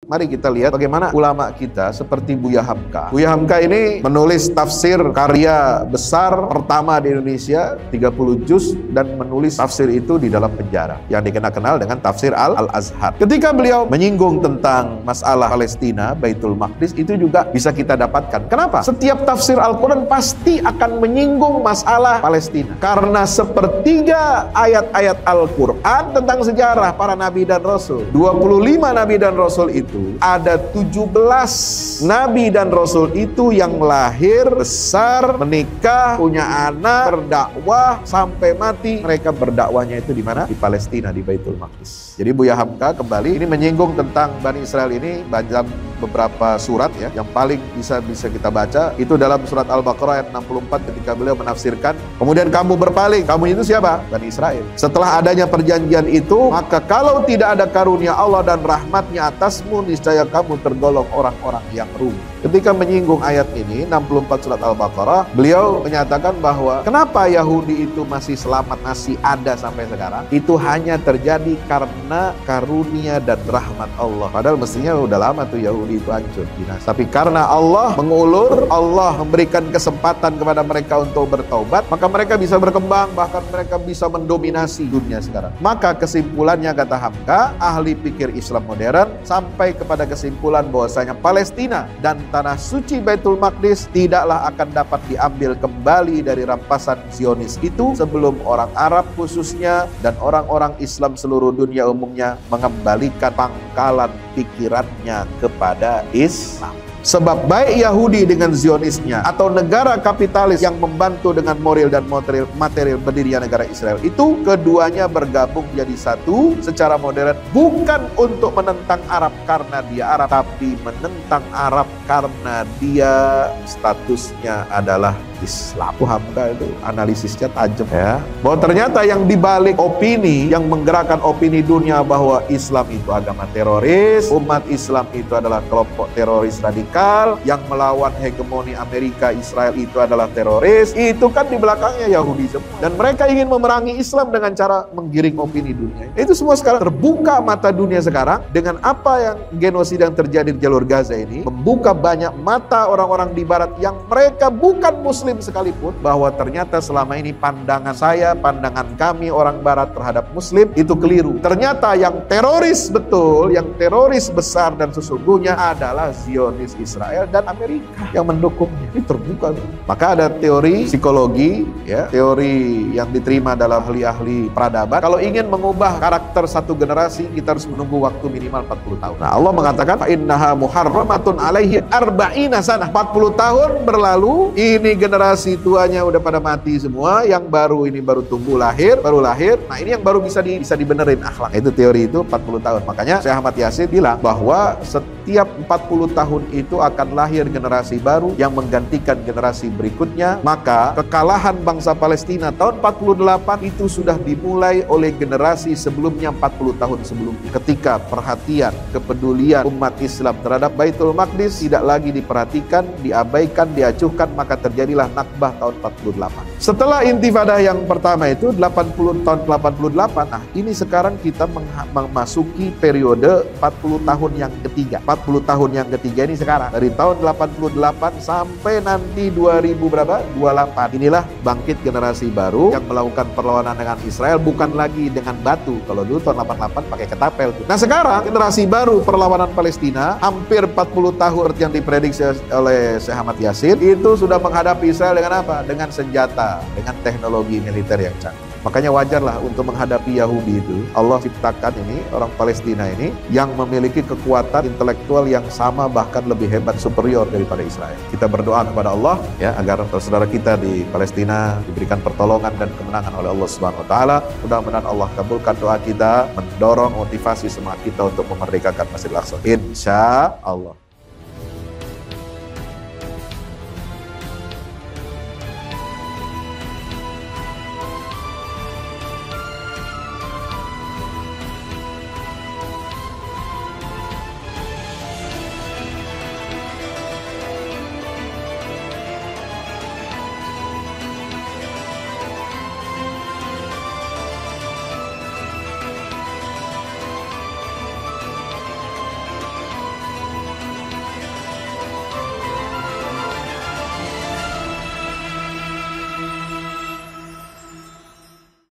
Mari kita lihat bagaimana ulama kita seperti Buya Hamka. Buya Hamka ini menulis tafsir karya besar pertama di Indonesia, 30 juz, dan menulis tafsir itu di dalam penjara yang dikenal dengan tafsir Al-Azhar. Ketika beliau menyinggung tentang masalah Palestina, Baitul Maqdis, itu juga bisa kita dapatkan. Kenapa? Setiap tafsir Al-Quran pasti akan menyinggung masalah Palestina. Karena sepertiga ayat-ayat Al-Quran tentang sejarah para nabi dan rasul. 25 nabi dan rasul itu ada 17 nabi dan rasul itu yang lahir, besar, menikah, punya anak, berdakwah sampai mati. Mereka berdakwahnya itu di mana? Di Palestina, di Baitul Maqdis. Jadi Buya Hamka kembali ini menyinggung tentang Bani Israel ini dalam beberapa surat ya, yang paling bisa kita baca itu dalam surat Al-Baqarah ayat 64 ketika beliau menafsirkan, kemudian kamu berpaling, kamu itu siapa? Bani Israel. Setelah adanya perjanjian itu, maka kalau tidak ada karunia Allah dan rahmatnya atasmu, niscaya kamu tergolong orang-orang yang rugi. Ketika menyinggung ayat ini 64 surat Al-Baqarah, beliau menyatakan bahwa kenapa Yahudi itu masih selamat, masih ada sampai sekarang, itu hanya terjadi karena karunia dan rahmat Allah. Padahal mestinya udah lama tuh Yahudi itu hancur, binasa. Tapi karena Allah mengulur, Allah memberikan kesempatan kepada mereka untuk bertaubat, maka mereka bisa berkembang, bahkan mereka bisa mendominasi dunia sekarang. Maka kesimpulannya, kata Hamka, ahli pikir Islam modern, sampai kepada kesimpulan bahwasanya Palestina dan tanah suci Baitul Maqdis tidaklah akan dapat diambil kembali dari rampasan Zionis itu sebelum orang Arab khususnya dan orang-orang Islam seluruh dunia umumnya mengembalikan pangkalan pikirannya kepada Islam. Sebab baik Yahudi dengan Zionisnya atau negara kapitalis yang membantu dengan moral dan material berdirinya negara Israel itu, keduanya bergabung jadi satu secara modern, bukan untuk menentang Arab karena dia Arab, tapi menentang Arab karena dia statusnya adalah Islam. Hamka itu analisisnya tajam ya, bahwa ternyata yang dibalik opini yang menggerakkan opini dunia bahwa Islam itu agama teroris, umat Islam itu adalah kelompok teroris radikal yang melawan hegemoni Amerika, Israel itu adalah teroris, itu kan di belakangnya Yahudi semua, dan mereka ingin memerangi Islam dengan cara menggiring opini dunia. Itu semua sekarang terbuka mata dunia sekarang dengan apa yang genosida yang terjadi di jalur Gaza ini, membuka banyak mata orang-orang di barat yang mereka bukan muslim sekalipun, bahwa ternyata selama ini pandangan saya, pandangan kami orang barat terhadap muslim itu keliru. Ternyata yang teroris betul, yang teroris besar dan sesungguhnya adalah Zionis Israel dan Amerika yang mendukungnya. Ini terbuka. Maka ada teori psikologi ya, teori yang diterima dalam ahli-ahli peradaban, kalau ingin mengubah karakter satu generasi kita harus menunggu waktu minimal 40 tahun. Nah, Allah mengatakan fa innaha muharramatun alaihi arba'ina sanah. 40 tahun berlalu, ini generasi tuanya udah pada mati semua, yang baru ini baru tumbuh baru lahir. Nah, ini yang baru bisa dibenerin akhlak. Itu teori itu 40 tahun. Makanya Syekh Ahmad Yasin bilang bahwa setiap 40 tahun itu akan lahir generasi baru yang menggantikan generasi berikutnya. Maka kekalahan bangsa Palestina tahun 48 itu sudah dimulai oleh generasi sebelumnya 40 tahun sebelumnya. Ketika perhatian, kepedulian umat Islam terhadap Baitul Maqdis tidak lagi diperhatikan, diabaikan, diacuhkan, maka terjadilah Nakbah tahun 48. Setelah intifadah yang pertama itu tahun 88, nah ini sekarang kita memasuki periode 40 tahun yang ketiga. 40 tahun yang ketiga ini sekarang dari tahun 88 sampai nanti 2028. Inilah bangkit generasi baru yang melakukan perlawanan dengan Israel, bukan lagi dengan batu. Kalau dulu tahun 88 pakai ketapel tuh. Nah, sekarang generasi baru perlawanan Palestina hampir 40 tahun yang diprediksi oleh Syekh Ahmad Yasin itu sudah menghadapi Israel dengan apa? Dengan senjata, dengan teknologi militer yang canggih. Makanya wajarlah untuk menghadapi Yahudi itu, Allah ciptakan ini, orang Palestina ini, yang memiliki kekuatan intelektual yang sama, bahkan lebih hebat, superior daripada Israel. Kita berdoa kepada Allah, ya, agar saudara kita di Palestina diberikan pertolongan dan kemenangan oleh Allah Subhanahu Wa Taala. Mudah-mudahan Allah kabulkan doa kita, mendorong motivasi semangat kita untuk memerdekakan Masjidil Aqsa. Insya Allah.